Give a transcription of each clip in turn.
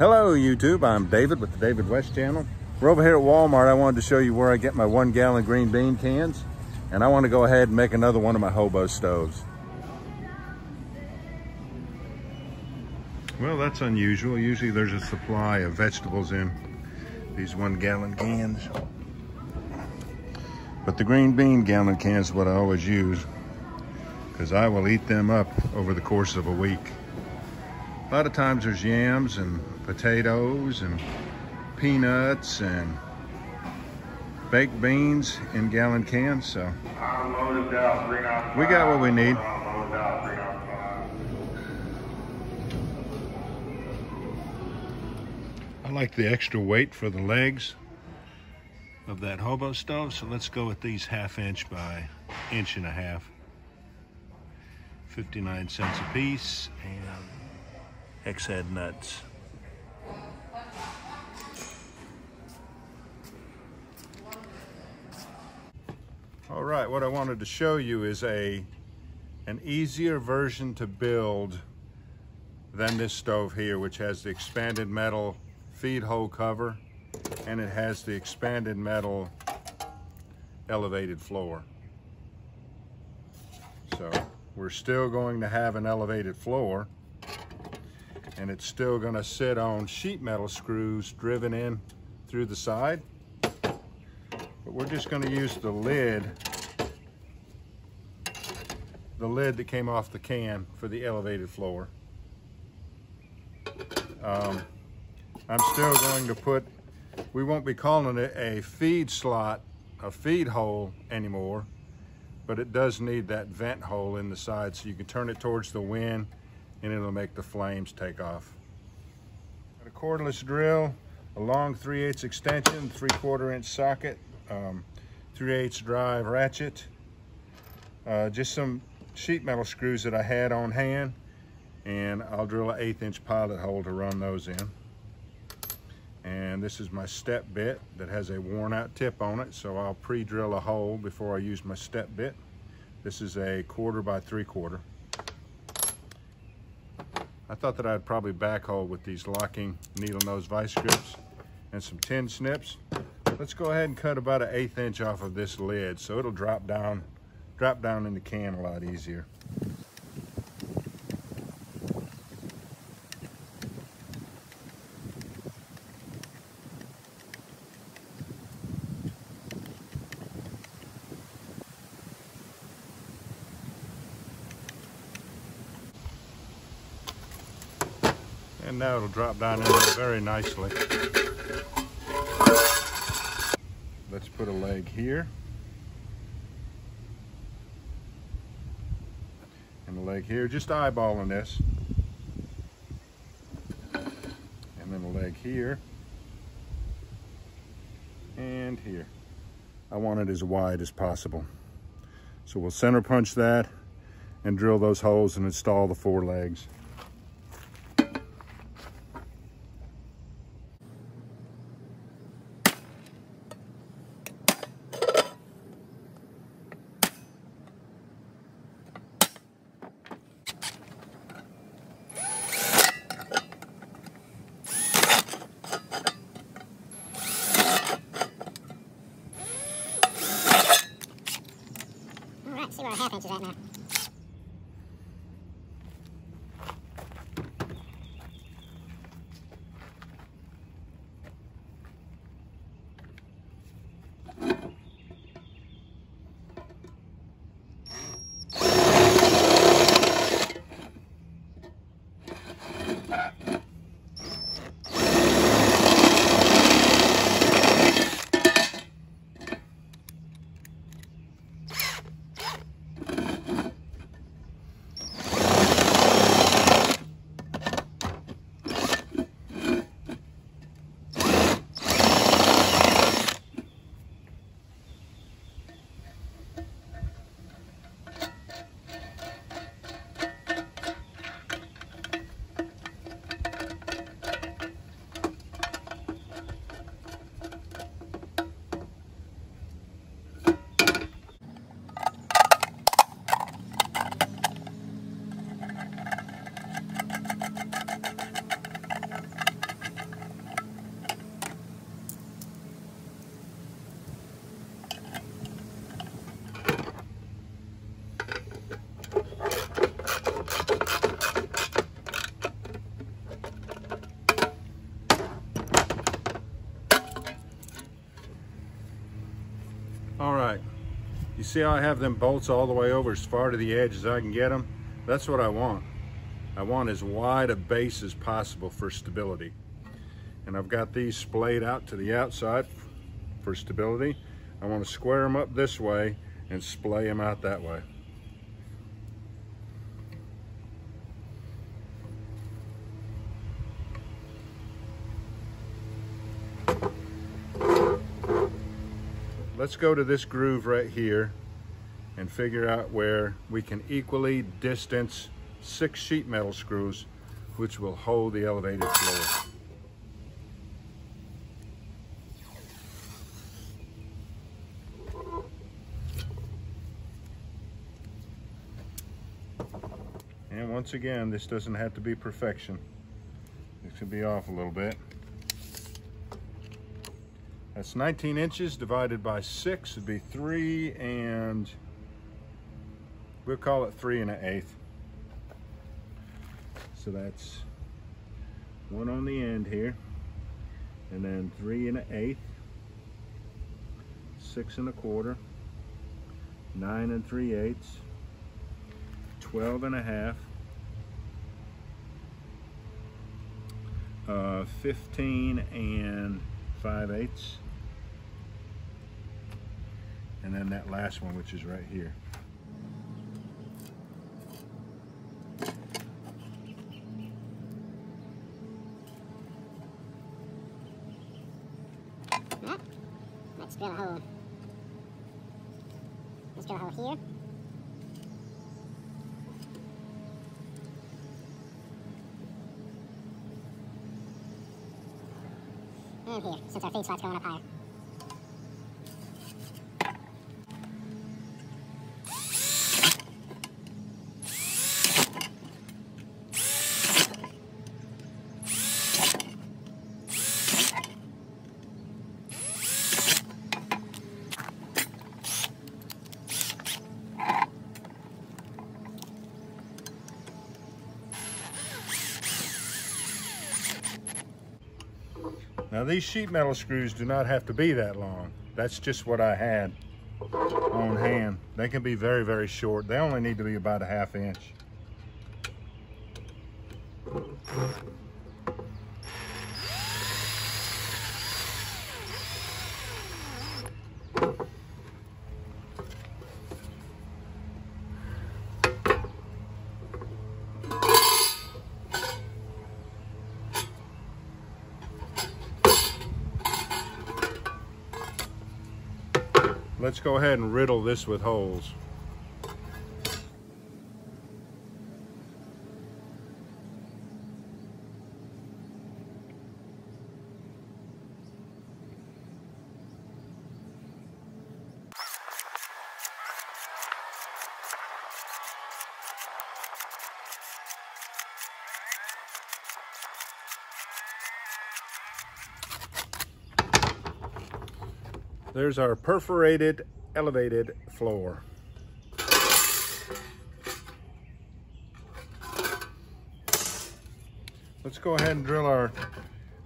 Hello YouTube, I'm David with the David West channel. We're over here at Walmart. I wanted to show you where I get my 1 gallon green bean cans. And I want to go ahead and make another one of my Hobo stoves. Well, that's unusual. Usually there's a supply of vegetables in these 1 gallon cans. But the green bean gallon cans is what I always use, because I will eat them up over the course of a week. A lot of times there's yams and potatoes and peanuts and baked beans in gallon cans, so we got what we need. I like the extra weight for the legs of that Hobo stove, so let's go with these 1/2 inch by 1.5 inches. 59 cents a piece, and X-head nuts. All right, what I wanted to show you is an easier version to build than this stove here, which has the expanded metal feed hole cover, and it has the expanded metal elevated floor. So we're still going to have an elevated floor, and it's still going to sit on sheet metal screws driven in through the side. But we're just going to use the lid that came off the can for the elevated floor. I'm still going to put, we won't be calling it a feed slot, a feed hole anymore, but it does need that vent hole in the side so you can turn it towards the wind and it'll make the flames take off. Got a cordless drill, a long 3/8 extension, 3/4 inch socket, 3/8 drive ratchet, just some sheet metal screws that I had on hand, and I'll drill an 1/8 inch pilot hole to run those in. And this is my step bit that has a worn out tip on it, so I'll pre-drill a hole before I use my step bit. This is a 1/4 by 3/4. I thought that I'd probably backhoe with these locking needle nose vice grips and some tin snips. Let's go ahead and cut about an 1/8 inch off of this lid so it'll drop down in the can a lot easier. And now it'll drop down in there very nicely. Let's put a leg here. And a leg here, just eyeballing this. And then a leg here. And here. I want it as wide as possible. So we'll center punch that and drill those holes and install the 4 legs. See where our 1/2 inch is at now. You see how I have them bolts all the way over as far to the edge as I can get them? That's what I want. I want as wide a base as possible for stability. And I've got these splayed out to the outside for stability. I want to square them up this way and splay them out that way. Let's go to this groove right here and figure out where we can equally distance 6 sheet metal screws, which will hold the elevated floor. And once again, this doesn't have to be perfection. This could be off a little bit. That's 19 inches divided by 6 would be 3 and we'll call it 3 1/8. So that's 1 on the end here, and then 3 1/8, 6 1/4, 9 3/8, 12 1/2, 15 5/8, and then that last one, which is right here. Let's drill a hole. Let's drill a hole here. And here, since our feed slot's going up higher. Now these sheet metal screws do not have to be that long. That's just what I had on hand. They can be very, very short. They only need to be about 1/2 inch. Let's go ahead and riddle this with holes. There's our perforated elevated floor. Let's go ahead and drill our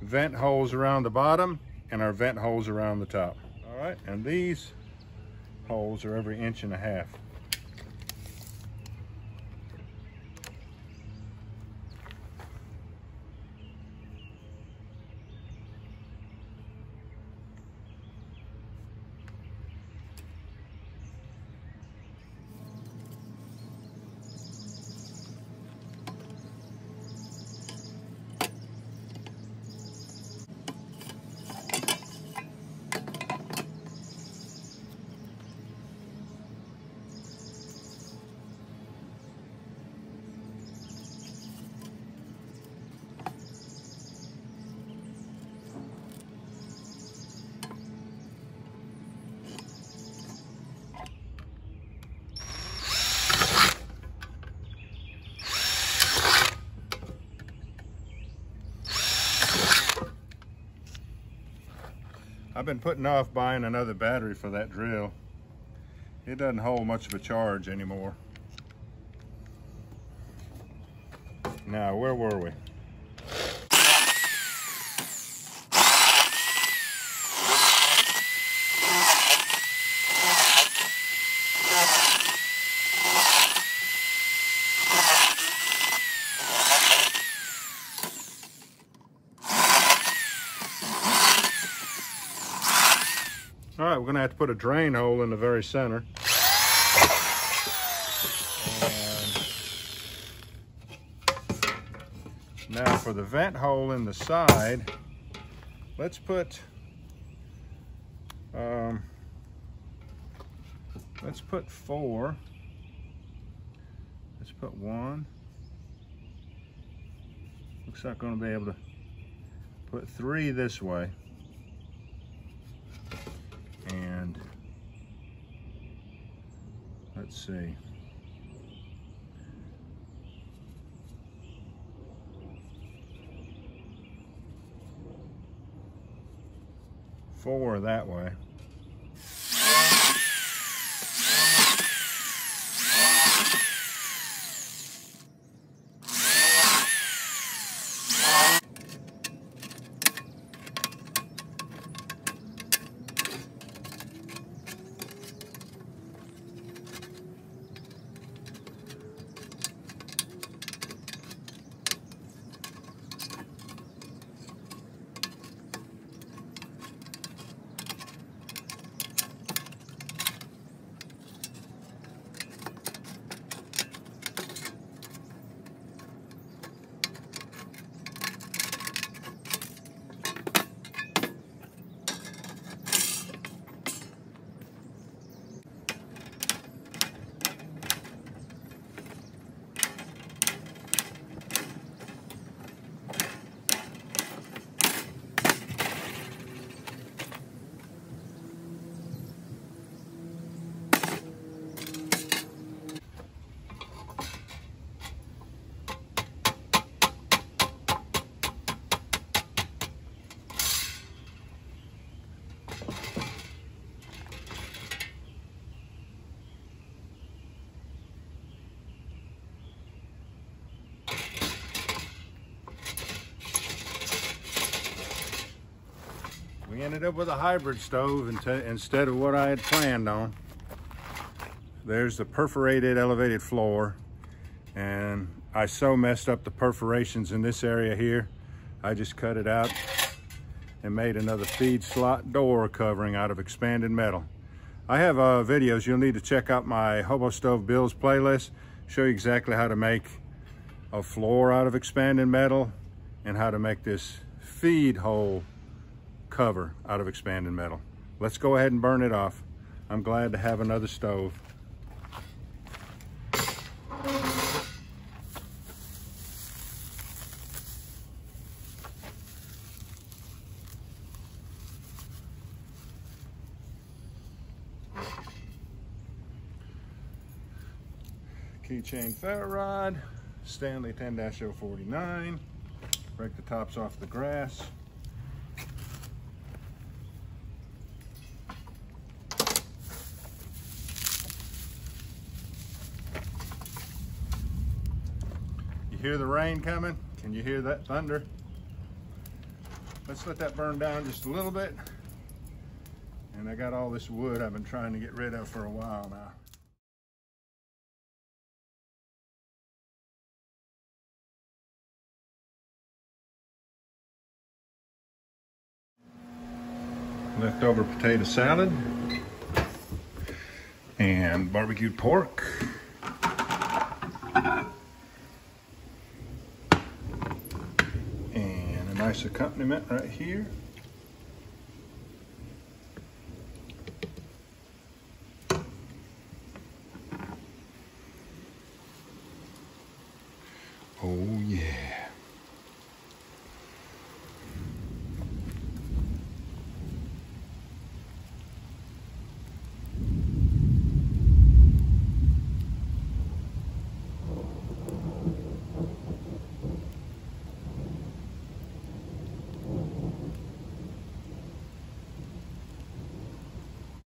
vent holes around the bottom and our vent holes around the top. All right, and these holes are every 1.5 inches. I've been putting off buying another battery for that drill. It doesn't hold much of a charge anymore. Now, where were we? All right, we're gonna have to put a drain hole in the very center. And now for the vent hole in the side, let's put 4. Let's put 1. Looks like I'm gonna be able to put 3 this way. And let's see. Four that way. We ended up with a hybrid stove instead of what I had planned on. There's the perforated elevated floor, and I so messed up the perforations in this area here. I just cut it out and made another feed slot door covering out of expanded metal. I have videos. You'll need to check out my Hobo Stove Builds playlist. Show you exactly how to make a floor out of expanded metal and how to make this feed hole cover out of expanded metal. Let's go ahead and burn it off. I'm glad to have another stove. Keychain ferro rod, Stanley 10-049. Break the tops off the grass. You hear the rain coming? Can you hear that thunder? Let's let that burn down just a little bit. And I got all this wood I've been trying to get rid of for a while now. Leftover potato salad and barbecued pork. And a nice accompaniment right here.